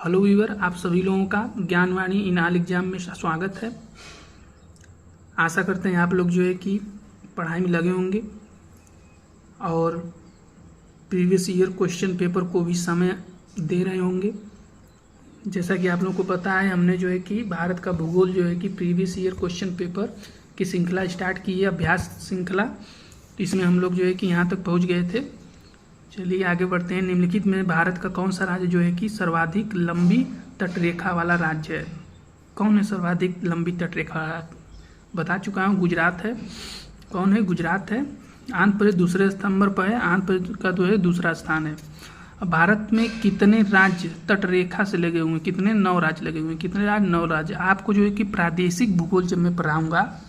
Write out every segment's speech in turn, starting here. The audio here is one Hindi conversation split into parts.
हेलो व्यूअर, आप सभी लोगों का ज्ञानवाणी इन ऑल एग्जाम में स्वागत है। आशा करते हैं आप लोग जो है कि पढ़ाई में लगे होंगे और प्रीवियस ईयर क्वेश्चन पेपर को भी समय दे रहे होंगे। जैसा कि आप लोगों को पता है, हमने जो है कि भारत का भूगोल जो है कि प्रीवियस ईयर क्वेश्चन पेपर की श्रृंखला स्टार्ट की है, अभ्यास श्रृंखला। इसमें हम लोग जो है कि यहाँ तक पहुँच गए थे। चलिए आगे बढ़ते हैं। निम्नलिखित में भारत का कौन सा राज्य जो है कि सर्वाधिक लंबी तटरेखा वाला राज्य है? कौन है सर्वाधिक लंबी तटरेखा? बता चुका हूँ, गुजरात है। कौन है? गुजरात है। आंध्र प्रदेश दूसरे नंबर पर है, आंध्र प्रदेश का जो है दूसरा स्थान है। अब भारत में कितने राज्य तटरेखा से लगे हुए हैं? कितने? 9 राज्य लगे हुए हैं। कितने राज्य? 9 राज्य। आपको जो है कि प्रादेशिक भूगोल जब मैं पढ़ाऊँगा,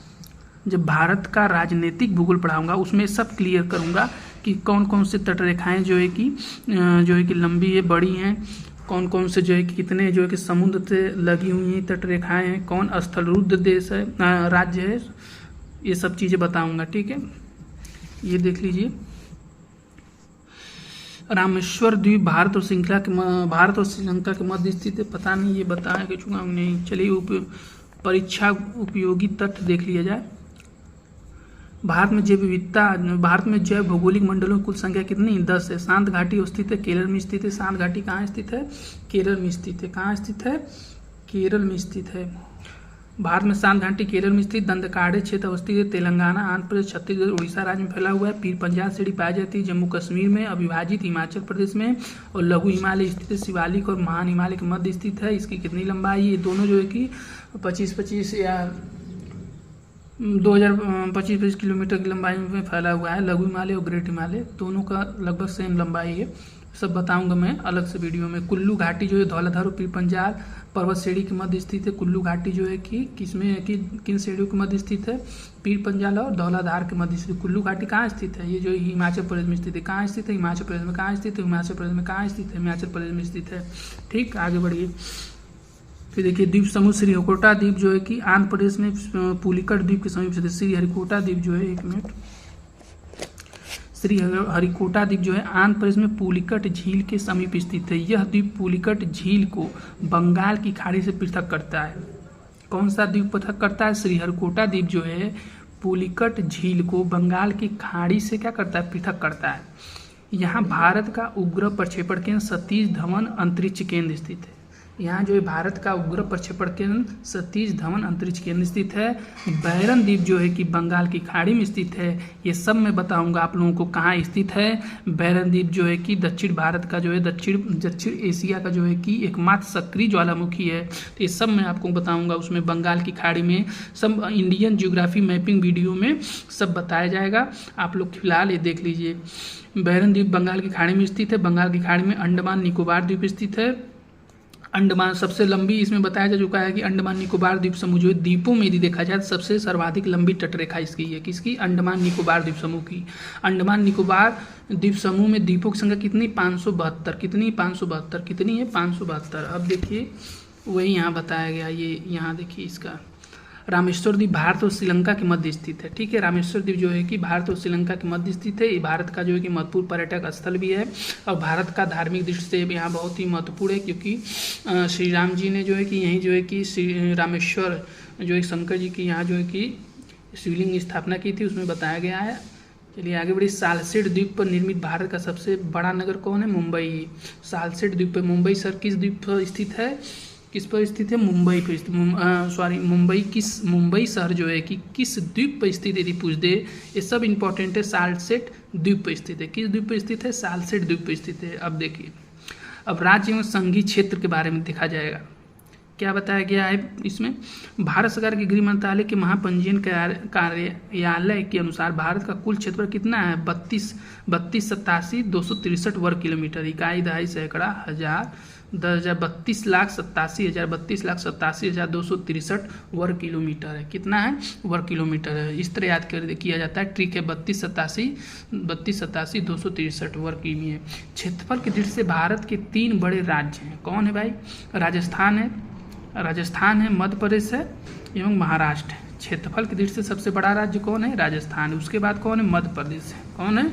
जब भारत का राजनीतिक भूगोल पढ़ाऊँगा, उसमें सब क्लियर करूँगा कि कौन कौन से तटरेखाएं जो है कि लंबी है, बड़ी हैं, कौन कौन से जो है कि कितने जो है कि समुद्र से लगी हुई हैं तटरेखाएं हैं, कौन स्थलरुद्ध देश है, राज्य है, ये सब चीज़ें बताऊंगा। ठीक है, ये देख लीजिए। रामेश्वर द्वीप भारत और श्रीलंका के मध्य स्थित है। पता नहीं, ये बताया कि चुका नहीं। चलिए परीक्षा उपयोगी तथ्य देख लिया जाए। भारत में जैव विविधता, भारत में जैव भौगोलिक मंडलों की कुल संख्या कितनी? 10 है। शांत घाटी स्थित है, केरल में स्थित है। शांत घाटी कहाँ स्थित है? केरल में स्थित है। कहाँ स्थित है? केरल में स्थित है। भारत में शांत घाटी केरल में स्थित। दंडकारण्य क्षेत्र अवस्थित है तेलंगाना, आंध्र प्रदेश, छत्तीसगढ़, उड़ीसा राज्य में फैला हुआ है। पीर पंजाल श्रेणी पाई जाती है जम्मू कश्मीर में, अविभाजित हिमाचल प्रदेश में, और लघु हिमालय स्थित है शिवालिक और महान हिमालय के मध्य स्थित है। इसकी कितनी लंबाई? ये दोनों जो है कि 25-25 या 2025 किलोमीटर की लंबाई में फैला हुआ है। लघु हिमालय और ग्रेट हिमालय दोनों का लगभग सेम लंबाई है। सब बताऊंगा मैं अलग से वीडियो में। कुल्लू घाटी जो है धौलाधार और पीर पंजाल पर्वत श्रेणी के मध्य स्थित है। कुल्लू घाटी जो है कि किन श्रेणियों के मध्य स्थित है? पीर पंजाल और धौलाधार के मध्य स्थित। कुल्लू घाटी कहाँ स्थित है? ये जो हिमाचल प्रदेश में स्थित है। कहाँ स्थित है? हिमाचल प्रदेश में। कहाँ स्थित है? हिमाचल प्रदेश में। कहाँ स्थित है? हिमाचल प्रदेश में स्थित है। ठीक, आगे बढ़िए। फिर देखिए द्वीप समूह श्रीहरिकोटा द्वीप जो है कि आंध्र प्रदेश में पुलिकट द्वीप के समीप स्थित है। श्रीहरिकोटा द्वीप जो है, एक मिनट, श्रीहरिकोटा द्वीप जो है आंध्र प्रदेश में पुलिकट झील के समीप स्थित है। यह द्वीप पुलिकट झील को बंगाल की खाड़ी से पृथक करता है। कौन सा द्वीप पृथक करता है? श्रीहरिकोटा द्वीप जो है पुलिकट झील को बंगाल की खाड़ी से क्या करता है? पृथक करता है। यहाँ भारत का उपग्रह प्रक्षेपण केंद्र सतीश धवन अंतरिक्ष केंद्र स्थित है। यहाँ जो है भारत का उपग्रह प्रक्षेपण केंद्र सतीश धवन अंतरिक्ष केंद्र स्थित है। बैरन द्वीप जो है कि बंगाल की खाड़ी में स्थित है। ये सब मैं बताऊंगा आप लोगों को कहाँ स्थित है। बैरन द्वीप जो है कि दक्षिण भारत का जो है दक्षिण एशिया का जो है कि एकमात्र सक्रिय ज्वालामुखी है। तो ये सब मैं आपको बताऊंगा। उसमें बंगाल की खाड़ी में सब इंडियन ज्योग्राफी मैपिंग वीडियो में सब बताया जाएगा। आप लोग फिलहाल ये देख लीजिए। बैरन द्वीप बंगाल की खाड़ी में स्थित है। बंगाल की खाड़ी में अंडमान निकोबार द्वीप स्थित है। अंडमान सबसे लंबी, इसमें बताया जा चुका है कि अंडमान निकोबार द्वीप समूह जो है द्वीपों में यदि देखा जाए सबसे सर्वाधिक लंबी तटरेखा इसकी है। किसकी? अंडमान निकोबार द्वीप समूह की। अंडमान निकोबार द्वीप समूह में द्वीपों की संख्या कितनी? 572। कितनी? 572। कितनी है? 572। अब देखिए वही यहाँ बताया गया। ये यहाँ देखिए इसका रामेश्वर द्वीप भारत और श्रीलंका के मध्य स्थित है। ठीक है, रामेश्वर द्वीप जो है कि भारत और श्रीलंका के मध्य स्थित है। ये भारत का जो है कि महत्वपूर्ण पर्यटक स्थल भी है और भारत का धार्मिक दृष्टि से यहाँ बहुत ही महत्वपूर्ण है, क्योंकि श्री राम जी ने जो है कि यहीं जो है कि श्री रामेश्वर जो है शंकर जी की यहाँ जो है कि शिवलिंग की स्थापना की थी, उसमें बताया गया है। चलिए आगे बढ़िए। सालसेट द्वीप पर निर्मित भारत का सबसे बड़ा नगर कौन है? मुंबई। सालसेट द्वीप पर मुंबई शहर किस द्वीप पर स्थित है? किस पर स्थित है? मुंबई पर स्थित। मुंबई शहर जो है कि किस द्वीप पर स्थित यदि पूछ दे, ये सब इंपॉर्टेंट है। सालसेट द्वीप पर स्थित है। किस द्वीप पर स्थित है? सालसेट द्वीप पर स्थित है। अब देखिए, अब राज्य एवं संघीय क्षेत्र के बारे में देखा जाएगा। क्या बताया गया है इसमें? भारत सरकार के गृह मंत्रालय के महापंजीयन कार्यालय के अनुसार भारत का कुल क्षेत्रफल कितना है? 32,87,263 वर्ग किलोमीटर। इकाई, दहाई, सैकड़ा, हजार, 32,87,263 वर्ग किलोमीटर है। कितना है? वर्ग किलोमीटर है। इस तरह याद किया जाता है। ट्रिक है 32,87,263 वर्ग किमी है। क्षेत्रफल की दृष्टि से भारत के 3 बड़े राज्य हैं। कौन है भाई? राजस्थान है, मध्य प्रदेश है एवं महाराष्ट्र है। क्षेत्रफल की दृष्टि से सबसे बड़ा राज्य कौन है? राजस्थान है। उसके बाद कौन है? मध्य प्रदेश है। कौन है?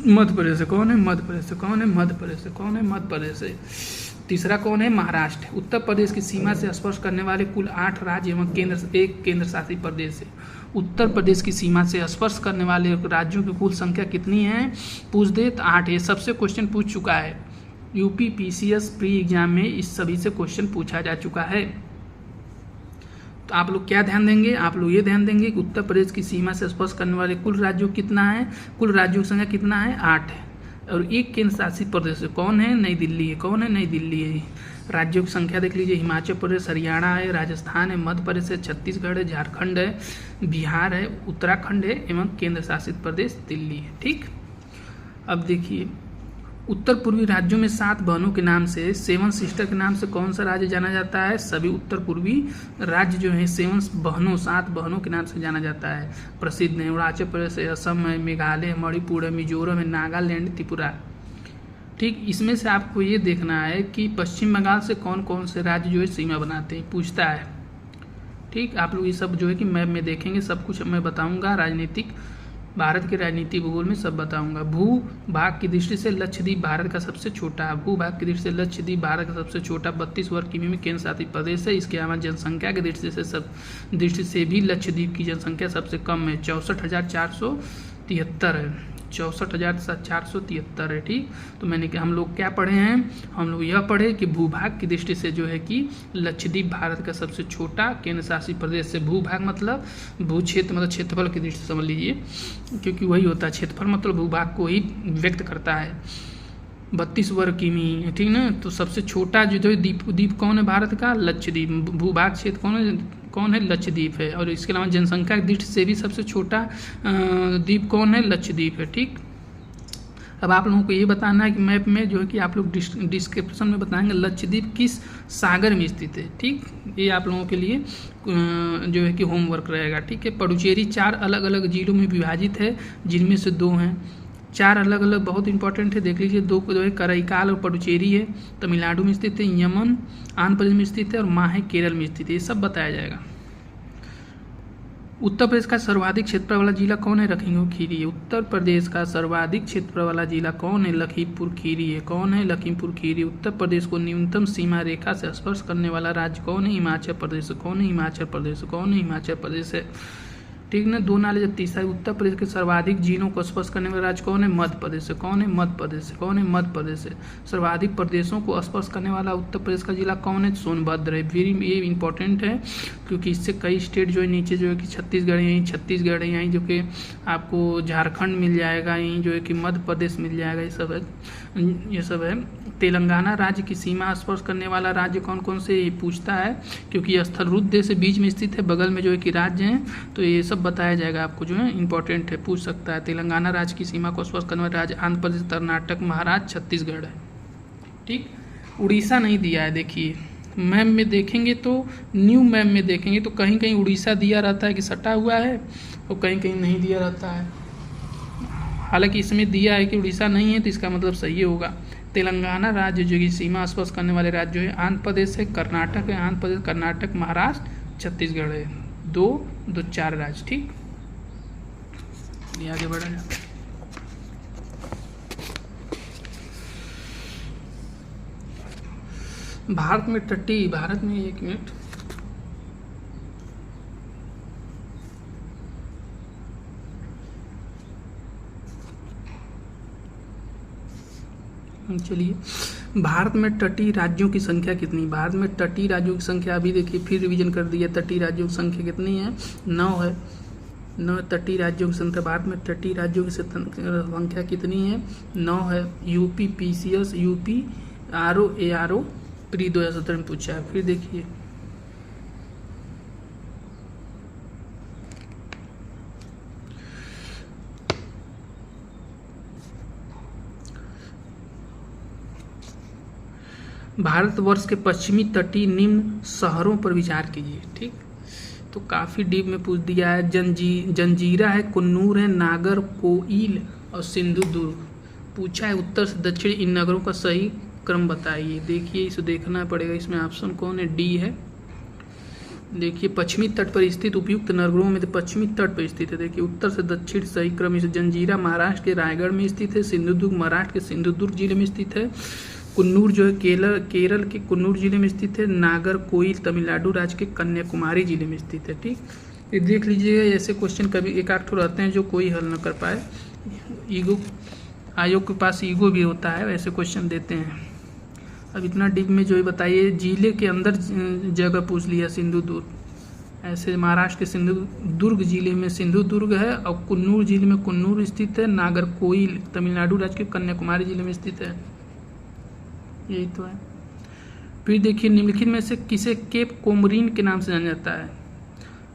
मध्य प्रदेश है। कौन है? मध्य प्रदेश है। कौन है? मध्य प्रदेश है। कौन है? मध्य प्रदेश है। तीसरा कौन है? महाराष्ट्र। उत्तर प्रदेश की सीमा से स्पर्श करने वाले कुल 8 राज्य एवं एक केंद्र शासित प्रदेश है। उत्तर प्रदेश की सीमा से स्पर्श करने वाले राज्यों की कुल संख्या कितनी है? पूछ दे तो 8 है। सबसे क्वेश्चन पूछ चुका है यूपी पीसीएस प्री एग्जाम में, इस सभी से क्वेश्चन पूछा जा चुका है। तो आप लोग क्या ध्यान देंगे? आप लोग ये ध्यान देंगे कि उत्तर प्रदेश की सीमा से स्पर्श करने वाले कुल राज्यों कितना है? कुल राज्यों की संख्या कितना है? 8 है। और एक केंद्र शासित प्रदेश है, कौन है? नई दिल्ली है। कौन है? नई दिल्ली है। राज्यों की संख्या देख लीजिए, हिमाचल प्रदेश, हरियाणा है, राजस्थान है, मध्य प्रदेश है, छत्तीसगढ़ है, झारखंड है, बिहार है, उत्तराखंड है एवं केंद्र शासित प्रदेश दिल्ली है। ठीक, अब देखिए उत्तर पूर्वी राज्यों में 7 बहनों के नाम से, 7 सिस्टर के नाम से कौन सा राज्य जाना जाता है? सभी उत्तर पूर्वी राज्य जो है 7 बहनों के नाम से जाना जाता है। प्रसिद्ध है अरुणाचल प्रदेश है, असम है, मेघालय है, मणिपुर है, मिजोरम है, नागालैंड, त्रिपुरा। ठीक, इसमें से आपको ये देखना है कि पश्चिम बंगाल से कौन कौन से राज्य जो है सीमा बनाते हैं, पूछता है। ठीक, आप लोग ये सब जो है कि मैप में देखेंगे, सब कुछ मैं बताऊँगा, राजनीतिक भारत के राजनीति भूगोल में सब बताऊंगा। भू भाग की दृष्टि से लक्षद्वीप भारत का सबसे छोटा, भू भाग की दृष्टि से लक्षद्वीप भारत का सबसे छोटा 32 वर्ग किमी में केंद्र शासित प्रदेश है। इसके अलावा जनसंख्या की दृष्टि से भी लक्षद्वीप की जनसंख्या सबसे कम है, 64,473 है, 64,473 है। ठीक, तो हम लोग क्या पढ़े हैं? हम लोग यह पढ़े कि भूभाग की दृष्टि से जो है कि लक्षद्वीप भारत का सबसे छोटा केंद्र शासित प्रदेश है। भूभाग मतलब भू क्षेत्र, मतलब क्षेत्रफल की दृष्टि से समझ लीजिए, क्योंकि वही होता है, क्षेत्रफल मतलब भूभाग को ही व्यक्त करता है। 32 वर्ग किमी, ठीक ना। तो सबसे छोटा जो द्वीप कौन है भारत का? लक्षद्वीप। भूभाग क्षेत्र कौन है? लक्षद्वीप है। और इसके अलावा जनसंख्या की दृष्टि से भी सबसे छोटा द्वीप कौन है? लक्षद्वीप है। ठीक, अब आप लोगों को ये बताना है कि मैप में जो है कि आप लोग डिस्क्रिप्शन में बताएंगे लक्षद्वीप किस सागर में स्थित है। ठीक, ये आप लोगों के लिए जो है कि होमवर्क रहेगा। ठीक है, पुडुचेरी 4 अलग अलग जिलों में विभाजित है, जिनमें से 2 हैं, 4 अलग अलग बहुत इंपॉर्टेंट है, देख लीजिए। 2 जो है करईकाल और पुडुचेरी है, तमिलनाडु में स्थित है, यमन आंध्र प्रदेश में स्थित है, और माहे केरल में स्थित है। ये सब बताया जाएगा। उत्तर प्रदेश का सर्वाधिक क्षेत्रफल वाला जिला कौन है? लखीमपुर खीरी है। उत्तर प्रदेश का सर्वाधिक क्षेत्रफल वाला जिला कौन है? लखीमपुर खीरी है। कौन है? लखीमपुर खीरी। उत्तर प्रदेश को न्यूनतम सीमा रेखा से स्पर्श करने वाला राज्य कौन है? हिमाचल प्रदेश। कौन है? हिमाचल प्रदेश। कौन है? हिमाचल प्रदेश है। ठीक ना, 2 नाले। जब तीसरा, उत्तर प्रदेश के सर्वाधिक जिलों को स्पर्श करने वाला राज्य कौन है? मध्य प्रदेश है। कौन है? मध्य प्रदेश है। कौन है? मध्य प्रदेश है। सर्वाधिक प्रदेशों को स्पर्श करने वाला उत्तर प्रदेश का जिला कौन है? सोनभद्र है। ये इंपॉर्टेंट है, क्योंकि इससे कई स्टेट जो है नीचे जो है कि छत्तीसगढ़ है, यहीं छत्तीसगढ़ है, यहीं जो कि आपको झारखंड मिल जाएगा, यहीं जो है कि मध्य प्रदेश मिल जाएगा। ये सब है। तेलंगाना राज्य की सीमा स्पर्श करने वाला राज्य कौन कौन से, ये पूछता है, क्योंकि स्थलरूप देश से बीच में स्थित है, बगल में जो है कि राज्य हैं, तो ये सब बताया जाएगा आपको, जो है इंपॉर्टेंट है, पूछ सकता है। तेलंगाना राज्य की सीमा को स्पर्श करने वाले राज्य आंध्र प्रदेश, कर्नाटक, महाराष्ट्र, छत्तीसगढ़ है। ठीक, उड़ीसा नहीं दिया है। देखिए मैप में देखेंगे तो, न्यू मैप में देखेंगे तो कहीं कहीं उड़ीसा दिया रहता है कि सटा हुआ है, और कहीं कहीं नहीं दिया रहता है। हालांकि इसमें दिया है कि उड़ीसा नहीं है, तो इसका मतलब सही होगा। तेलंगाना राज्य जो कि सीमा स्पर्श करने वाले राज्य जो है आंध्र प्रदेश है, कर्नाटक है, आंध्र प्रदेश, कर्नाटक, महाराष्ट्र, छत्तीसगढ़ है। 4 राज्य। ठीक, ये आगे बढ़ा जाता है। भारत में 1 मिनट, चलिए, भारत में तटीय राज्यों की संख्या कितनी? भारत में तटीय राज्यों की संख्या, अभी देखिए फिर रिवीजन कर दिया, तटीय राज्यों की संख्या कितनी है? 9 है। 9 तटीय राज्यों की संख्या। भारत में तटीय राज्यों की संख्या कितनी है? 9 है। UP PCS, UP RO ARO pre 2017 में पूछा है। फिर देखिए भारतवर्ष के पश्चिमी तटीय निम्न शहरों पर विचार कीजिए। ठीक, तो काफ़ी डीप में पूछ दिया है। जंजीरा है, कुन्नूर है, नागरकोइल और सिंधुदुर्ग। पूछा है उत्तर से दक्षिण इन नगरों का सही क्रम बताइए। देखिए इसे देखना पड़ेगा, इसमें ऑप्शन कौन है? डी है। देखिए पश्चिमी तट पर स्थित उपयुक्त नगरों में, तो पश्चिमी तट पर स्थित है। देखिए उत्तर से दक्षिण सही क्रम, इसे जंजीरा महाराष्ट्र के रायगढ़ में स्थित है, सिंधुदुर्ग महाराष्ट्र के सिंधुदुर्ग जिले में स्थित है, कुन्नूर जो है केरल के कुन्नूर जिले में स्थित है। नागरकोइल तमिलनाडु राज्य के कन्याकुमारी जिले में स्थित है। ठीक, ये देख लीजिएगा, ऐसे क्वेश्चन कभी एक आध ठो रहते हैं जो कोई हल न कर पाए। ईगो, आयोग के पास ईगो भी होता है, वैसे क्वेश्चन देते हैं। अब इतना डीप में जो है बताइए, जिले के अंदर जगह पूछ लिया, सिंधुदुर्ग। ऐसे महाराष्ट्र के सिंधुदुर्ग जिले में सिंधुदुर्ग है और कुन्नूर जिले में कुन्नूर स्थित है। नागरकोइल तमिलनाडु राज्य के कन्याकुमारी जिले में स्थित है। यही तो है। फिर देखिए, निम्नलिखित में से किसे केप कोमरिन के नाम से जाना जाता है?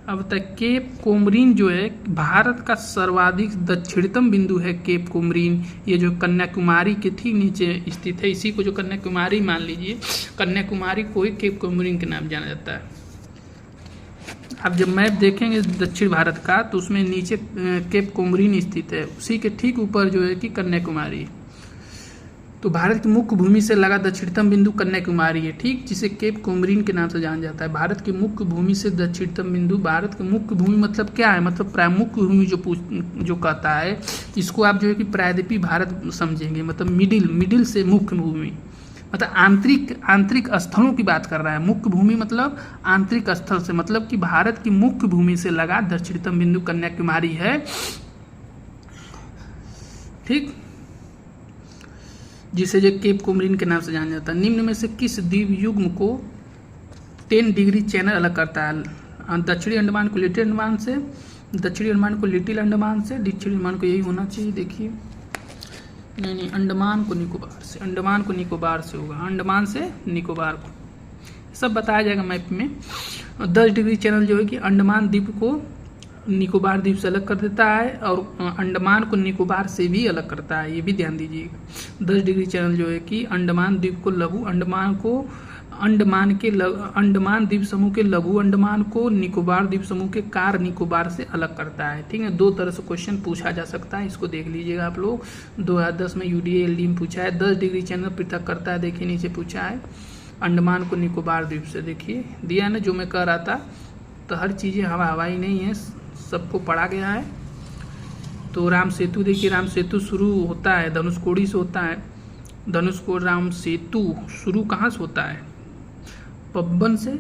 अब बताए, केप कोमरिन जो है भारत का सर्वाधिक दक्षिणतम बिंदु है। केप कोमरिन ये जो कन्याकुमारी के ठीक नीचे स्थित है, इसी को जो कन्याकुमारी मान लीजिए, कन्याकुमारी को ही केप कोमरिन के नाम जाना जाता है। अब जब मैप देखेंगे दक्षिण भारत का, तो उसमें नीचे केप कोमरिन स्थित है, उसी के ठीक ऊपर जो है कि कन्याकुमारी। तो भारत की मुख्य भूमि से लगा दक्षिणतम बिंदु कन्याकुमारी है। ठीक, जिसे केप कोमरिन के नाम से जाना जाता है। भारत की मुख्य भूमि से दक्षिणतम बिंदु, भारत की मुख्य भूमि मतलब क्या है? मतलब मुख्य भूमि जो कहता है, इसको आप जो है कि प्रायद्वीपीय भारत समझेंगे। मतलब मिडिल से मुख्य भूमि, मतलब आंतरिक स्थलों की बात कर रहा है। मुख्य भूमि मतलब आंतरिक स्थल से, मतलब कि भारत की मुख्य भूमि से लगा दक्षिणतम बिंदु कन्याकुमारी है। ठीक, जिसे जो केप कोमरिन के नाम से जाना जाता है। निम्न में से किस द्वीप युग्म को 10 डिग्री चैनल अलग करता है? दक्षिणी अंडमान को लिटिल अंडमान से, दक्षिणी अंडमान को लिटिल अंडमान से, दक्षिणी अंडमान को यही होना चाहिए। देखिए, नहीं, अंडमान को निकोबार से, अंडमान को निकोबार से होगा, अंडमान से निकोबार को, सब बताया जाएगा मैप में। 10 डिग्री चैनल जो है कि अंडमान द्वीप को निकोबार द्वीप से अलग कर देता है और अंडमान को निकोबार से भी अलग करता है, ये भी ध्यान दीजिएगा। 10 डिग्री चैनल जो है कि अंडमान द्वीप को लघु अंडमान को अंडमान द्वीप समूह के लघु अंडमान को निकोबार द्वीप समूह के कार निकोबार से अलग करता है। ठीक है, 2 तरह से क्वेश्चन पूछा जा सकता है, इसको देख लीजिएगा आप लोग। 2010 में UDA-LD में पूछा है। 10 डिग्री चैनल पृथक करता है, देखिए नीचे पूछा है अंडमान को निकोबार द्वीप से। देखिए दिया ना जो मैं कह रहा था, तो हर चीज़ें हवाई नहीं है, सबको पढ़ा गया है। तो राम सेतु देखिए, राम सेतु शुरू होता है धनुषकोडी से होता है। धनुषकोडी राम सेतु शुरू कहाँ से होता है? पब्बन से,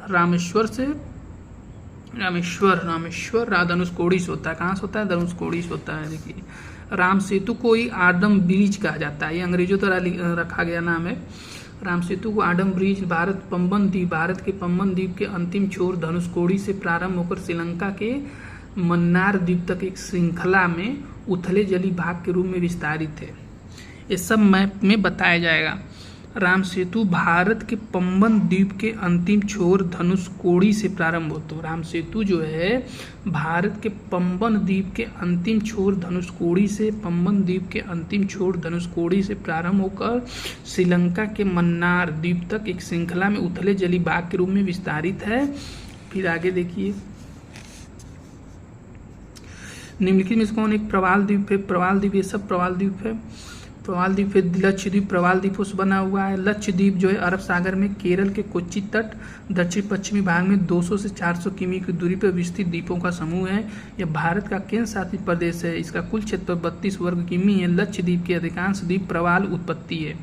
रामेश्वर से, रामेश्वर धनुषकोडी से होता है। कहाँ से होता है? धनुषकोडी से होता है। देखिए, राम सेतु को ही आडम ब्रिज कहा जाता है, ये अंग्रेजों द्वारा रखा गया नाम है। राम सेतु को आडम ब्रिज भारत के पंबन द्वीप के अंतिम छोर धनुषकोडी से प्रारंभ होकर श्रीलंका के मन्नार द्वीप तक एक श्रृंखला में उथले जली भाग के रूप में विस्तारित है। ये सब मैप में बताया जाएगा। राम सेतु भारत के पंबन द्वीप के अंतिम छोर धनुषकोडी से प्रारंभ होता है। राम सेतु जो है भारत के पंबन द्वीप के अंतिम छोर धनुषकोडी से, पंबन द्वीप के अंतिम छोर धनुषकोडी से प्रारंभ होकर श्रीलंका के मन्नार द्वीप तक एक श्रृंखला में उथले जली भाग के रूप में विस्तारित है। फिर आगे देखिए, निम्नलिखित में से कौन एक प्रवाल द्वीप है? प्रवाल द्वीप, ये सब प्रवाल द्वीप है। प्रवाल द्वीप है लक्षद्वीप, प्रवाल द्वीपों से बना हुआ है। लक्षद्वीप जो है अरब सागर में केरल के कोच्चि तट दक्षिण पश्चिमी भाग में 200 से 400 किमी की दूरी पर विस्तृत द्वीपों का समूह है। यह भारत का केंद्र शासित प्रदेश है। इसका कुल क्षेत्र 32 वर्ग किमी है। लक्षद्वीप के अधिकांश द्वीप प्रवाल उत्पत्ति है,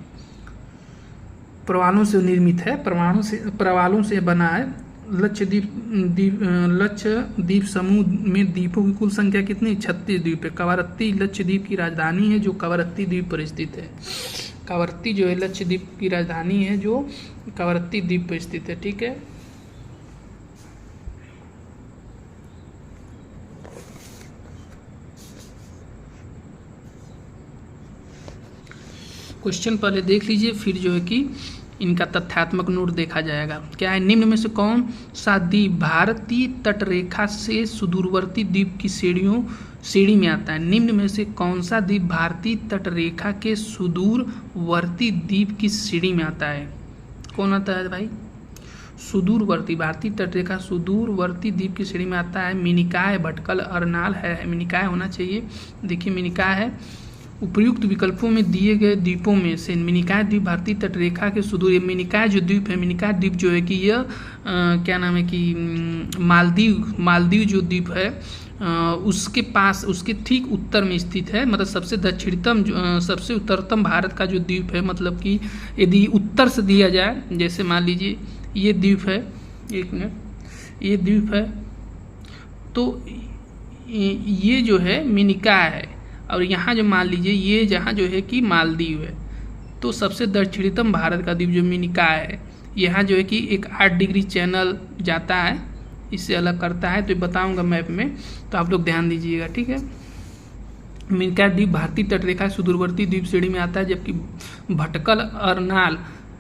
प्रवालों से निर्मित है, प्रवालों से बना है। लक्षद्वीप समूह में द्वीपों की कुल संख्या कितनी? 36 द्वीप है। कवरत्ती लक्षद्वीप की राजधानी है, जो कवरत्ती द्वीप पर स्थित है। कवरत्ती जो है लक्षद्वीप की राजधानी है, जो कवरत्ती द्वीप पर स्थित है। ठीक है, क्वेश्चन पहले देख लीजिए, फिर जो है कि इनका तथ्यात्मक नोट देखा जाएगा। क्या है? निम्न में से कौन सा द्वीप भारतीय तटरेखा से सुदूरवर्ती द्वीप की श्रेणी में आता है? निम्न में से कौन सा द्वीप भारतीय तटरेखा के सुदूरवर्ती द्वीप की श्रेणी में आता है? कौन आता है भाई? सुदूरवर्ती, भारतीय तटरेखा सुदूरवर्ती द्वीप की श्रेणी में आता है। मिनिकॉय, भटकल, अरनाल है। मिनिकॉय होना चाहिए। देखिए मिनिकॉय है। उपयुक्त विकल्पों में दिए गए द्वीपों में से मिनिकॉय द्वीप भारतीय तटरेखा के सुदूर, मिनिकॉय जो द्वीप है, मिनिकॉय द्वीप जो है कि यह क्या नाम है कि मालदीव जो द्वीप है उसके पास, उसके ठीक उत्तर में स्थित है। मतलब सबसे दक्षिणतम सबसे उत्तरतम भारत का जो द्वीप है, मतलब कि यदि उत्तर से दिया जाए, जैसे मान लीजिए ये द्वीप है, एक मिनट, ये द्वीप है, तो ये जो है मिनिका है, और यहाँ जो मान लीजिए ये जहाँ जो है कि मालदीव है। तो सबसे दक्षिणतम भारत का द्वीप जो मिनिका है, यहाँ जो है कि एक 8 डिग्री चैनल जाता है, इससे अलग करता है, तो बताऊंगा मैप में, तो आप लोग ध्यान दीजिएगा, ठीक है। मिनिका द्वीप भारतीय तटरेखा सुदूरवर्ती द्वीप श्रेणी में आता है, जबकि भटकल, अरनाल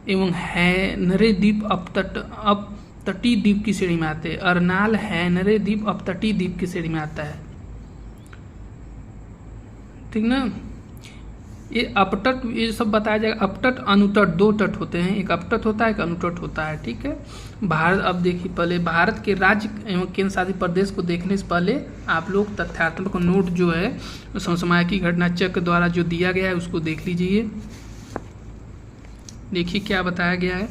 एवं हैनरे द्वीप अपतटीय द्वीप की श्रेणी में आते हैं। अरनाल, हैनरे द्वीप अपतटीय द्वीप की श्रेणी में आता है, ठीक ना। ये अपतट, ये सब बताया जाएगा। अपतट, अनुतट, 2 तट होते हैं, एक अपतट होता है, एक अनुतट होता है, ठीक है। भारत, अब देखिए पहले भारत के राज्य एवं केंद्र शासित प्रदेश को देखने से पहले आप लोग तथ्यात्मक नोट जो है समसामयिकी घटना चक्र द्वारा जो दिया गया है उसको देख लीजिए। देखिए क्या बताया गया है।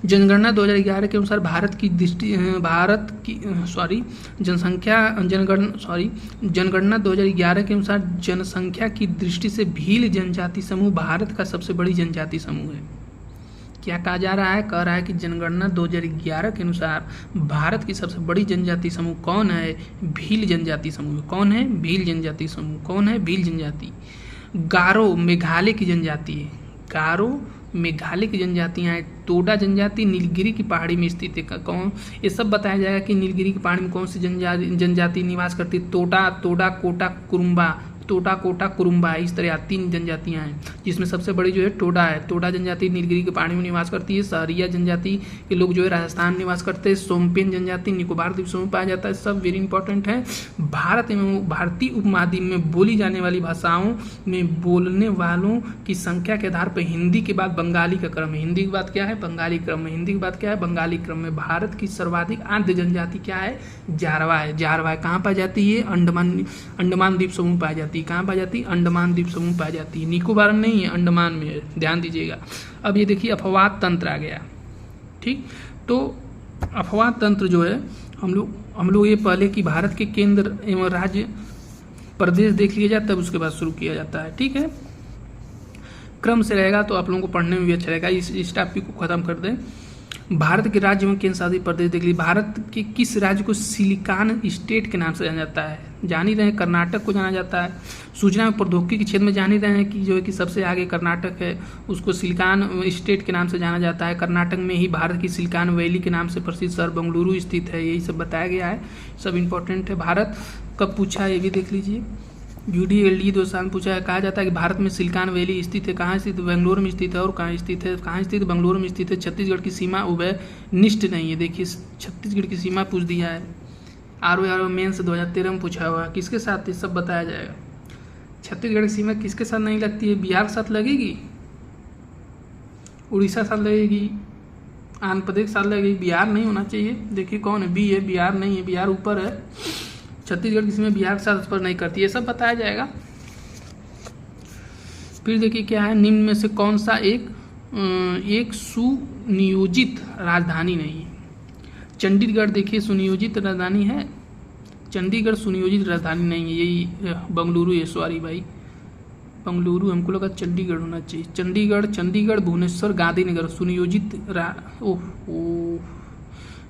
जनगणना 2011 के अनुसार जनगणना 2011 के अनुसार जनसंख्या की दृष्टि से भील जनजाति समूह भारत का सबसे बड़ी जनजाति समूह है। क्या कहा जा रहा है? कह रहा है कि जनगणना 2011 के अनुसार भारत की सबसे बड़ी जनजाति समूह कौन है? भील जनजाति समूह। कौन है? भील जनजाति समूह। कौन है? भील जनजाति। गारो मेघालय की जनजाति है। गारो मेघालय की जनजातियाँ हैं। टोडा जनजाति नीलगिरी की पहाड़ी में स्थित है। कौन? ये सब बताया जाएगा कि नीलगिरी की पहाड़ी में कौन सी जनजाति निवास करती है। टोडा कोटा कुरुम्बा, टोडा कोटा कुरुम्बा, इस तरह 3 जनजातियां हैं, जिसमें सबसे बड़ी जो है टोडा है। टोडा जनजाति नीलगिरी के पहाड़ी में निवास करती है। सहरिया जनजाति के लोग जो है राजस्थान में निवास करते हैं। सोम्पेन जनजाति निकोबार द्वीप समूह में पाया जाता है। सब वेरी इंपॉर्टेंट है। भारत एवं भारतीय उपमहाद्वीप में बोली जाने वाली भाषाओं में बोलने वालों की संख्या के आधार पर हिंदी के बाद बंगाली का क्रम है। हिंदी के बाद क्या है? बंगाली क्रम में। हिंदी के बाद क्या है? बंगाली क्रम में। भारत की सर्वाधिक आद्य जनजाति क्या है? जारवा है। जारवा है। कहाँ पाई जाती है? अंडमान द्वीप समूह पाई जाती है। कहाँ पाई जाती है? अंडमान द्वीप समूह पाई जाती है। निकोबार नहीं है, अंडमान में है, ध्यान दीजिएगा। अब ये देखिए अपवाद तंत्र आ गया, ठीक। तो अपवाद तंत्र जो है हम लोग ये पहले कि भारत के केंद्र एवं राज्य प्रदेश देख लिया जाए, तब उसके बाद शुरू किया जाता है, ठीक है। क्रम से रहेगा तो आप लोगों को पढ़ने में भी अच्छा रहेगा। इस टॉपिक को खत्म कर दें। भारत के राज्य एवं केंद्र शासित प्रदेश देख लीजिए। भारत के किस राज्य को सिलिकॉन स्टेट के नाम से जाना जाता है? जान ही रहे हैं, कर्नाटक को जाना जाता है। सूचना एवं प्रौद्योगिकी के क्षेत्र में जान ही रहे हैं कि जो है कि सबसे आगे कर्नाटक है, उसको सिलिकॉन स्टेट के नाम से जाना जाता है। कर्नाटक में ही भारत की सिलिकॉन वैली के नाम से प्रसिद्ध शहर बेंगलुरु स्थित है। यही सब बताया गया है, सब इंपॉर्टेंट है। भारत कब पूछा है ये भी देख लीजिए। UDLD 2 साल पूछा है। कहा जाता है कि भारत में सिलिकॉन वैली स्थित है। कहाँ स्थित? बेंगलुरु में स्थित है। और कहाँ स्थित है? कहाँ स्थित? बेंगलुरु में स्थित है। छत्तीसगढ़ की सीमा उभयनिष्ठ नहीं है। देखिए छत्तीसगढ़ की सीमा पूछ दिया है। RO मेंस 2013 में पूछा हुआ। किसके साथ? ये सब बताया जाएगा। छत्तीसगढ़ की सीमा किसके साथ नहीं लगती है? बिहार के साथ लगेगी, उड़ीसा के साथ लगेगी, आंध्र प्रदेश के साथ लगेगी। बिहार नहीं होना चाहिए। देखिए कौन है? बी है, बिहार नहीं है, बिहार ऊपर है। छत्तीसगढ़ की सीमा बिहार के साथ उस पर नहीं करती, ये सब बताया जाएगा। फिर देखिए क्या है, निम्न में से कौन सा एक सुनियोजित राजधानी नहीं है? चंडीगढ़ देखिए सुनियोजित राजधानी है। चंडीगढ़ सुनियोजित राजधानी नहीं है, यही बेंगलुरु है। सॉरी भाई, बेंगलुरु, हमको लगा चंडीगढ़ होना चाहिए। चंडीगढ़, भुवनेश्वर, गांधीनगर सुनियोजित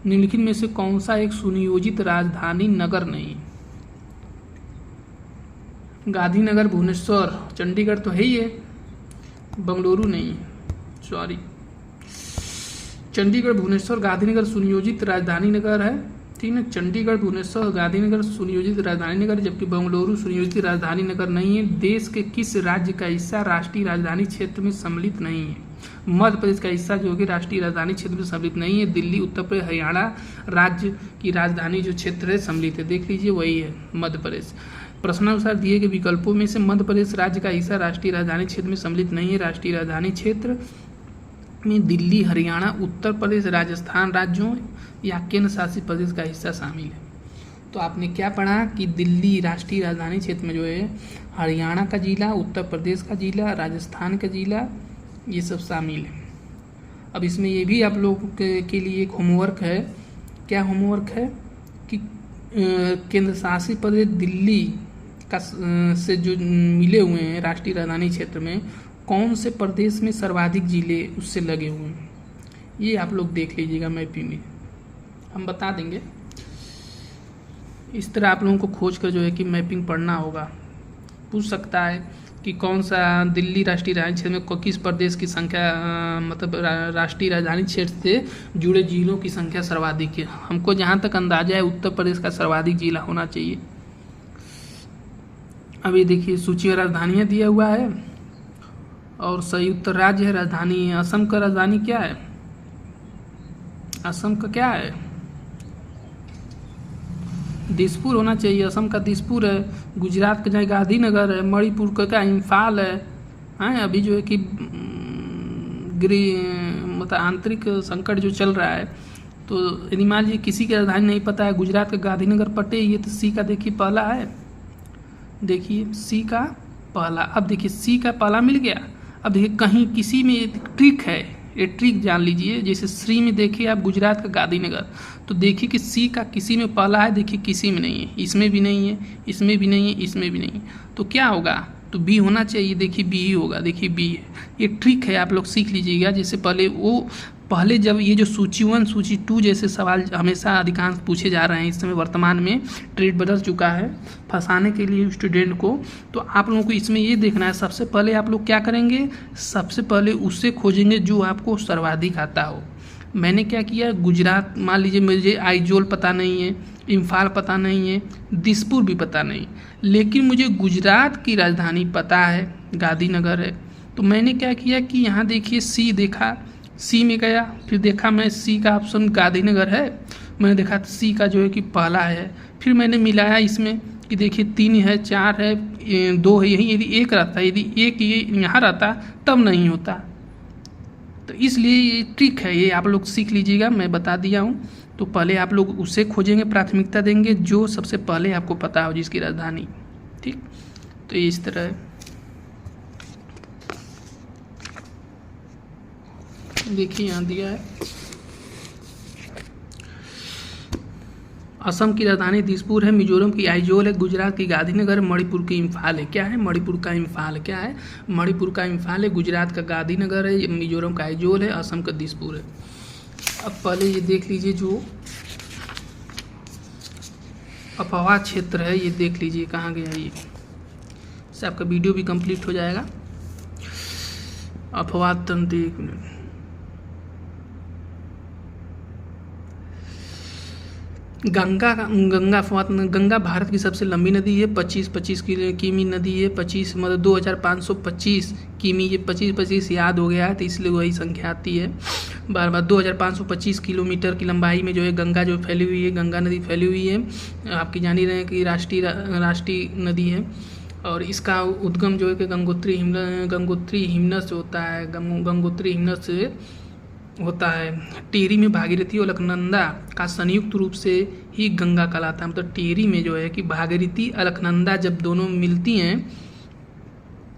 निम्नलिखित में से कौन सा एक सुनियोजित राजधानी नगर नहीं? गांधीनगर, भुवनेश्वर, चंडीगढ़ तो है ही है, बेंगलुरु नहीं है, सॉरी। चंडीगढ़, भुवनेश्वर, गांधीनगर सुनियोजित राजधानी नगर है, ठीक है। चंडीगढ़, भुवनेश्वर, गांधीनगर सुनियोजित राजधानी नगर, जबकि बेंगलुरु सुनियोजित राजधानी नगर नहीं है। देश के किस राज्य का हिस्सा राष्ट्रीय राजधानी क्षेत्र में सम्मिलित नहीं है? मध्य प्रदेश का हिस्सा जो कि राष्ट्रीय राजधानी क्षेत्र में सम्मिलित नहीं है। दिल्ली, उत्तर प्रदेश, हरियाणा राज्य की राजधानी जो क्षेत्र है सम्मिलित है, देख लीजिए वही है मध्य प्रदेश। प्रश्नानुसार दिए गए विकल्पों में से मध्य प्रदेश राज्य का हिस्सा राष्ट्रीय राजधानी क्षेत्र में सम्मिलित नहीं है। राष्ट्रीय राजधानी क्षेत्र में दिल्ली, हरियाणा, उत्तर प्रदेश, राजस्थान राज्यों या केंद्र शासित प्रदेश का हिस्सा शामिल है। तो आपने क्या पढ़ा कि दिल्ली राष्ट्रीय राजधानी क्षेत्र में जो है हरियाणा का जिला, उत्तर प्रदेश का जिला, राजस्थान का जिला, ये सब शामिल है। अब इसमें ये भी आप लोगों के लिए एक होमवर्क है क्या होमवर्क है कि केंद्र शासित प्रदेश दिल्ली का से जो मिले हुए हैं राष्ट्रीय राजधानी क्षेत्र में, कौन से प्रदेश में सर्वाधिक जिले उससे लगे हुए हैं, ये आप लोग देख लीजिएगा मैपिंग में, हम बता देंगे। इस तरह आप लोगों को खोज कर जो है कि मैपिंग पढ़ना होगा। पूछ सकता है कि कौन सा दिल्ली राष्ट्रीय राजधानी क्षेत्र में किस प्रदेश की संख्या मतलब राष्ट्रीय राजधानी क्षेत्र से जुड़े जिलों की संख्या सर्वाधिक है। हमको जहाँ तक अंदाजा है उत्तर प्रदेश का सर्वाधिक जिला होना चाहिए। अभी देखिए सूची में राजधानियाँ दिया हुआ है और सही उत्तर राज्य है राजधानी। असम का राजधानी क्या है, असम का क्या है, दिसपुर होना चाहिए, असम का दिसपुर है। गुजरात का जहाँ गांधीनगर है, मणिपुर का क्या इम्फाल है। अभी जो है कि मतलब आंतरिक संकट जो चल रहा है, तो यदि मान लीजिए किसी की राजधानी नहीं पता है, गुजरात का गांधीनगर पटे, ये तो सी का देखिए पहला है, देखिए सी का पहला। अब देखिए सी का पहला मिल गया। अब देखिए कहीं किसी में एक ट्रिक है, ये ट्रिक जान लीजिए। जैसे श्री में देखिए आप गुजरात का गांधीनगर, तो देखिए कि सी का किसी में पहला है, देखिए किसी में नहीं है, इसमें भी नहीं है, इसमें भी नहीं है, इसमें भी नहीं है, तो क्या होगा, तो बी होना चाहिए। देखिए बी ही होगा, देखिए बी है। ये ट्रिक है, आप लोग सीख लीजिएगा। जैसे पहले जब ये जो सूची 1 सूची 2 जैसे सवाल हमेशा अधिकांश पूछे जा रहे हैं, इस समय वर्तमान में ट्रेंड बदल चुका है फंसाने के लिए स्टूडेंट को, तो आप लोगों को इसमें ये देखना है, सबसे पहले आप लोग क्या करेंगे, सबसे पहले उससे खोजेंगे जो आपको सर्वाधिक आता हो। मैंने क्या किया, गुजरात मान लीजिए मुझे आइजोल पता नहीं है, इम्फाल पता नहीं है, दिसपुर भी पता नहीं, लेकिन मुझे गुजरात की राजधानी पता है, गांधीनगर है। तो मैंने क्या किया कि यहाँ देखिए सी देखा, सी में गया, फिर देखा मैं सी का ऑप्शन गांधीनगर है, मैंने देखा सी का जो है कि पहला है। फिर मैंने मिलाया इसमें कि देखिए 3 है, 4 है, 2 है, यही यदि 1 रहता, यदि 1 ये यहाँ रहता तब नहीं होता। तो इसलिए ये ट्रिक है, ये आप लोग सीख लीजिएगा, मैं बता दिया हूँ। तो पहले आप लोग उसे खोजेंगे, प्राथमिकता देंगे जो सबसे पहले आपको पता हो जिसकी राजधानी, ठीक। तो ये इस तरह है। देखिए यहाँ दिया है, असम की राजधानी दिसपुर है, मिजोरम की आइजोल है, गुजरात की गांधीनगर, मणिपुर की इम्फाल है। क्या है, मणिपुर का इम्फाल क्या है, मणिपुर का इम्फाल है, गुजरात का गांधीनगर है, मिजोरम का आइजोल है, असम का दिसपुर है। अब पहले ये देख लीजिए जो अफवाह क्षेत्र है, ये देख लीजिए कहाँ गया ये, इससे आपका वीडियो भी कंप्लीट हो जाएगा। अफवाह तंत्र, 1 मिनट, गंगा भारत की सबसे लंबी नदी है, 25 किमी नदी है, 25 मतलब 2525 किमी, ये 25 याद हो गया है तो इसलिए वही संख्या आती है बार बार। 2525 किलोमीटर की लंबाई में जो है गंगा जो फैली हुई है, गंगा नदी फैली हुई है। आपकी जान ही रहे हैं कि राष्ट्रीय नदी है, और इसका उद्गम जो है कि गंगोत्री हिमनद से होता है, गंगोत्री हिमनद से होता है। टिहरी में भागीरथी और अलकनंदा का संयुक्त रूप से ही गंगा कहलाता है। मतलब टिहरी में जो है कि भागीरथी अलकनंदा जब दोनों मिलती हैं,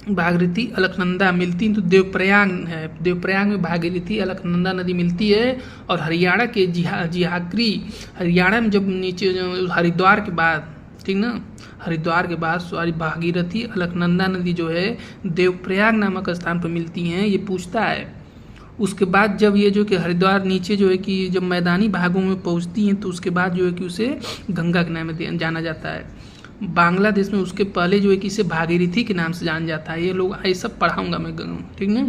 भागीरथी अलकनंदा मिलती हैं तो देवप्रयाग है, देवप्रयाग में भागीरथी अलकनंदा नदी मिलती है। और हरियाणा के जिहागरी, हरियाणा में जब नीचे हरिद्वार के बाद, ठीक ना, हरिद्वार के बाद सॉरी भागीरथी अलकनंदा नदी जो है देवप्रयाग नामक स्थान पर मिलती हैं, ये पूछता है। उसके बाद जब ये जो कि हरिद्वार नीचे जो है कि जब मैदानी भागों में पहुंचती हैं तो उसके बाद जो है कि उसे गंगा के नाम में जाना जाता है। बांग्लादेश में उसके पहले जो है कि इसे भागीरथी के नाम से जाना जाता है। ये लोग ये सब पढ़ाऊंगा मैं, ठीक ना।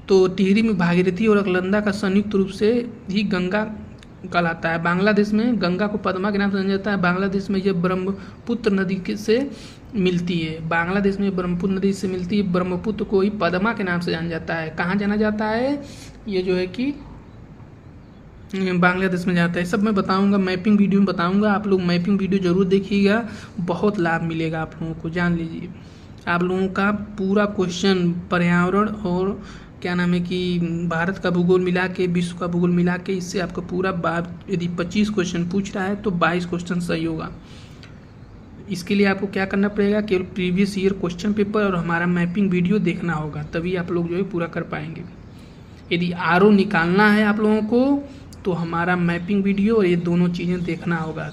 तो टिहरी में भागीरथी और अलकनंदा का संयुक्त रूप से ही गंगा कहलाता है। बांग्लादेश में गंगा को पद्मा के नाम से जाना जाता है। बांग्लादेश में ये ब्रह्मपुत्र नदी से मिलती है, बांग्लादेश में ब्रह्मपुत्र नदी से मिलती है। ब्रह्मपुत्र को ही पद्मा के नाम से जाना जाता है। कहाँ जाना जाता है, ये जो है कि बांग्लादेश में जाता है। सब मैं बताऊंगा, मैपिंग वीडियो में बताऊंगा। आप लोग मैपिंग वीडियो जरूर देखिएगा, बहुत लाभ मिलेगा आप लोगों को। जान लीजिए आप लोगों का पूरा क्वेश्चन पर्यावरण और क्या नाम है कि भारत का भूगोल मिला के, विश्व का भूगोल मिला के, इससे आपका पूरा यदि 25 क्वेश्चन पूछ रहा है तो 22 क्वेश्चन सही होगा। इसके लिए आपको क्या करना पड़ेगा, केवल प्रीवियस ईयर क्वेश्चन पेपर और हमारा मैपिंग वीडियो देखना होगा, तभी आप लोग जो है पूरा कर पाएंगे। यदि आरओ निकालना है आप लोगों को तो हमारा मैपिंग वीडियो और ये दोनों चीज़ें देखना होगा,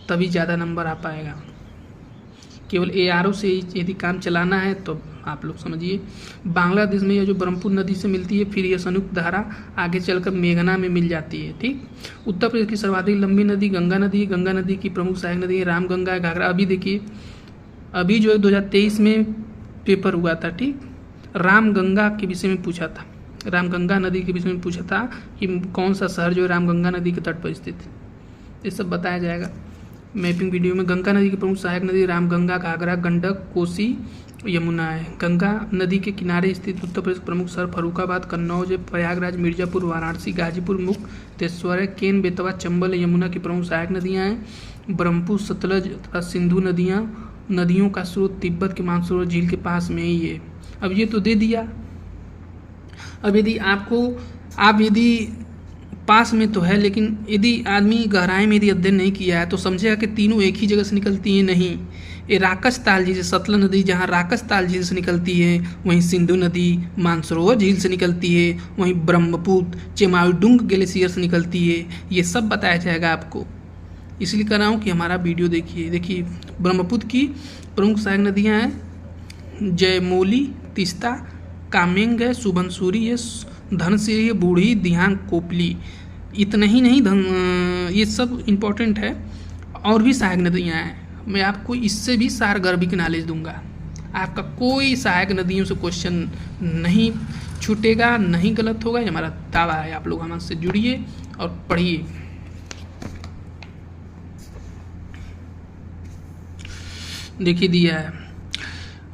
तभी ज़्यादा नंबर आ पाएगा। केवल ARO से यदि काम चलाना है तो आप लोग समझिए। बांग्लादेश में यह जो ब्रह्मपुत्र नदी से मिलती है, फिर यह संयुक्त धारा आगे चलकर मेघना में मिल जाती है। ठीक, उत्तर प्रदेश की सर्वाधिक लंबी नदी गंगा नदी है। गंगा नदी की प्रमुख सहायक नदी है रामगंगा है, घाघरा। अभी देखिए, अभी जो है 2023 में पेपर हुआ था, ठीक, रामगंगा के विषय में पूछा था, रामगंगा नदी के विषय में पूछा था कि कौन सा शहर जो है रामगंगा नदी के तट पर स्थित है। ये सब बताया जाएगा मैपिंग वीडियो में। गंगा नदी की प्रमुख सहायक नदी रामगंगा, घाघरा, गंडक, कोसी, यमुना है। गंगा नदी के किनारे स्थित उत्तर प्रदेश प्रमुख शहर फर्रुखाबाद, कन्नौज, प्रयागराज, मिर्जापुर, वाराणसी, गाजीपुर, मुक्तेश्वर है। केन, बेतवा, चंबल, यमुना की प्रमुख सहायक नदियाँ हैं। ब्रह्मपुत्र, सतलज तथा सिंधु नदियों का स्रोत तिब्बत के मानसरोवर झील के पास में ही है। अब ये तो दे दिया। अब यदि यदि पास में तो है, लेकिन यदि आदमी गहराई में यदि अध्ययन नहीं किया है तो समझेगा कि तीनों एक ही जगह से निकलती हैं। नहीं, ये राकसताल झील से, सतलज नदी जहाँ राकसताल झील से निकलती है, वहीं सिंधु नदी मानसरोवर झील से निकलती है, वहीं ब्रह्मपुत्र चेमाउडुंग ग्लेशियर से निकलती है। ये सब बताया जाएगा आपको, इसलिए कर रहा हूँ कि हमारा वीडियो देखिए। ब्रह्मपुत्र की प्रमुख सहायक नदियाँ हैं जयमोली, तीस्ता, कामेंग है, सुबनसूरी है, धनसिरी है, बूढ़ी, दिहांग, कोपली। इतना ही नहीं, ये सब इम्पोर्टेंट है। और भी सहायक नदियाँ हैं, मैं आपको इससे भी सारगर्भिक नॉलेज दूंगा। आपका कोई सहायक नदियों से क्वेश्चन नहीं छूटेगा, नहीं गलत होगा, ये हमारा दावा है। आप लोग हमसे जुड़िए और पढ़िए। देखिए दिया है,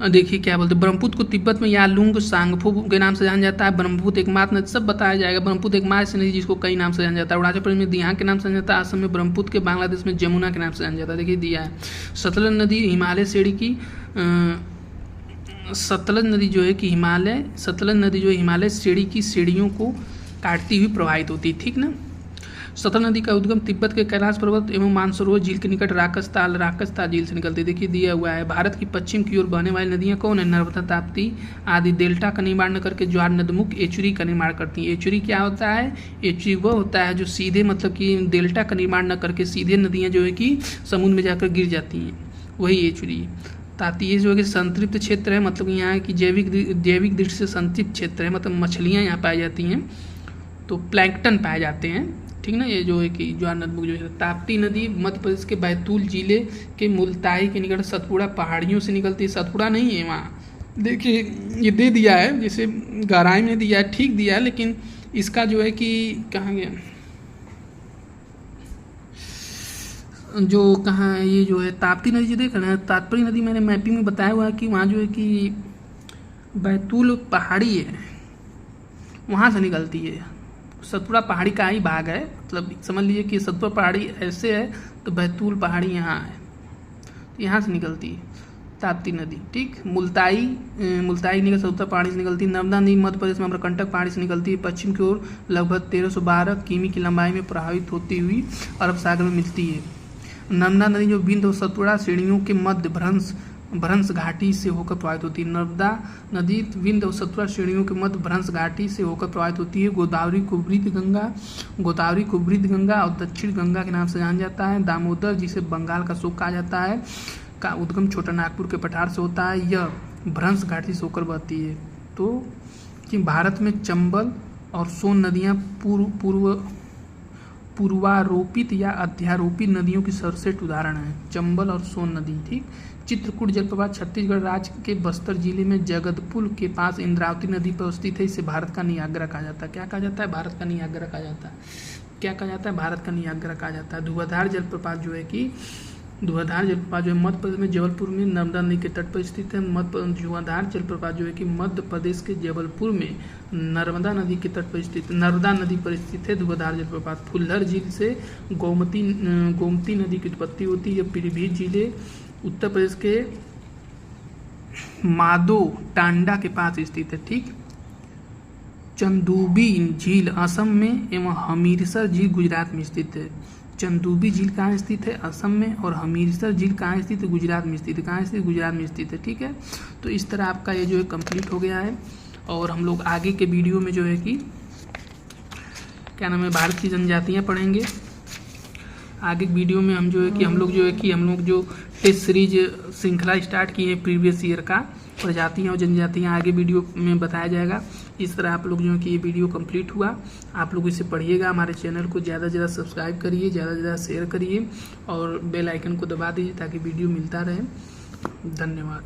देखिए क्या बोलते हैं, ब्रह्मपुत्र को तिब्बत में यालुंग सांगफो के नाम से जाना जाता है। ब्रह्मपुत्र एकमात्र नदी, सब बताया जाएगा। ब्रह्मपुत्र एकमात्र नदी जिसको कई नाम से जाना जाता है। अरुणाचल प्रदेश में दिहांग के नाम से जाना जाता है। असम में ब्रह्मपुत्र के, बांग्लादेश में जमुना के नाम से जाना जाता है। देखिए दिया है। सतलज नदी हिमालय श्रेणी की सतलज नदी जो है हिमालय श्रेणी की श्रेणियों को काटती हुई प्रवाहित होती है। ठीक ना। सतलज नदी का उद्गम तिब्बत के कैलाश पर्वत एवं मानसरोवर झील के निकट राकसताल झील से निकलती है। देखिए दिया हुआ है। भारत की पश्चिम की ओर बहने वाली नदियां कौन है? नर्मदा, ताप्ती आदि। डेल्टा का निर्माण न करके ज्वार नदमुख एचुरी का निर्माण करती है। एचुरी क्या होता है? एचुरी वह होता है जो सीधे, मतलब कि डेल्टा का निर्माण न करके सीधे नदियाँ जो है कि समुद्र में जाकर गिर जाती हैं, वही एचुरी है। ताप्ती ये जो है कि संतृप्त क्षेत्र है, मतलब यहाँ की जैविक दृष्टि से संतृप्त क्षेत्र है, मतलब मछलियाँ यहाँ पाई जाती हैं, तो प्लैंकटन पाए जाते हैं। ठीक ना। ये जो है कि ज्वार नदमुख जो है। ताप्ती नदी मध्य प्रदेश के बैतूल जिले के मुल्ताई के निकट सतपुड़ा पहाड़ियों से निकलती है। सतपुड़ा नहीं है वहाँ, देखिए ये दे दिया है, जैसे गहराई में दिया है, ठीक दिया है, लेकिन इसका जो है कि कहाँ गया, जो कहाँ ये जो है ताप्ती नदी जो देख रहे हैं, ताप्ती नदी मैंने मैपिंग में बताया हुआ है कि वहाँ जो है कि बैतूल पहाड़ी है, वहाँ से निकलती है। सतपुड़ा पहाड़ी का ही भाग है, मतलब समझ लीजिए कि सतपुड़ा पहाड़ी ऐसे है तो बैतूल पहाड़ी यहाँ है, तो यहाँ से निकलती है ताप्ती नदी। ठीक। मुल्ताई निकल सतपुड़ा पहाड़ी से निकलती है। नर्मदा नदी मध्य प्रदेश में अमरकंटक पहाड़ी से निकलती है। पश्चिम की ओर लगभग 1312 किमी की लंबाई में प्रवाहित होती हुई अरब सागर में मिलती है। नर्मदा नदी जो विंध्य और सतपुड़ा श्रेणियों के मध्य भ्रंश घाटी से होकर प्रवाहित होती है। नर्मदा नदी विंध्य और सतपुड़ा श्रेणियों के मध्य भ्रंश घाटी से होकर प्रवाहित होती है। गोदावरी को वृद्ध गंगा और दक्षिण गंगा के नाम से जाना जाता है। दामोदर, जिसे बंगाल का शोक कहा जाता है, का उद्गम छोटा नागपुर के पठार से होता है। यह भ्रंश घाटी से होकर बहती है। तो कि भारत में चंबल और सोन नदियाँ पूर्वारोपित या अध्यारोपित नदियों की सर्वश्रेष्ठ उदाहरण है। चंबल और सोन नदी। ठीक। चित्रकूट जलप्रपात छत्तीसगढ़ राज्य के बस्तर जिले में जगदपुर के पास इंद्रावती नदी पर स्थित है। इसे भारत का नियाग्रा कहा जाता है। क्या कहा जाता है? भारत का नियाग्रा कहा जाता है। क्या कहा जाता है? भारत का नियाग्रा कहा जाता है। धुआंधार जलप्रपात जो है मध्य प्रदेश में जबलपुर में नर्मदा नदी के तट पर स्थित है। धुआंधार जलप्रपात जो है कि मध्य प्रदेश के जबलपुर में नर्मदा नदी के तट पर स्थित है। धुआंधार जलप्रपात फुल्लर झील से गोमती नदी की उत्पत्ति होती है। पीलीभीत जिले उत्तर प्रदेश के मादो टांडा के पास स्थित है। ठीक। चंदूबी झील असम में एवं हमीरसर झील गुजरात में स्थित है। चंदूबी झील कहाँ स्थित है? असम में। और हमीरसर झील कहाँ स्थित है? गुजरात में स्थित है। कहाँ स्थित? गुजरात में स्थित है। ठीक है। तो इस तरह आपका ये जो है कंप्लीट हो गया है, और हम लोग आगे के वीडियो में जो है कि क्या नाम है, भारत की जनजातियाँ पढ़ेंगे। आगे वीडियो में हम लोग जो टेस्ट सीरीज श्रृंखला स्टार्ट किए हैं प्रीवियस ईयर का, प्रजातियाँ और जनजातियाँ आगे वीडियो में बताया जाएगा। इस तरह आप लोग जो है कि ये वीडियो कंप्लीट हुआ। आप लोग इसे पढ़िएगा, हमारे चैनल को ज़्यादा से ज़्यादा सब्सक्राइब करिए, ज़्यादा से ज़्यादा शेयर करिए और बेल आइकन को दबा दीजिए ताकि वीडियो मिलता रहे। धन्यवाद।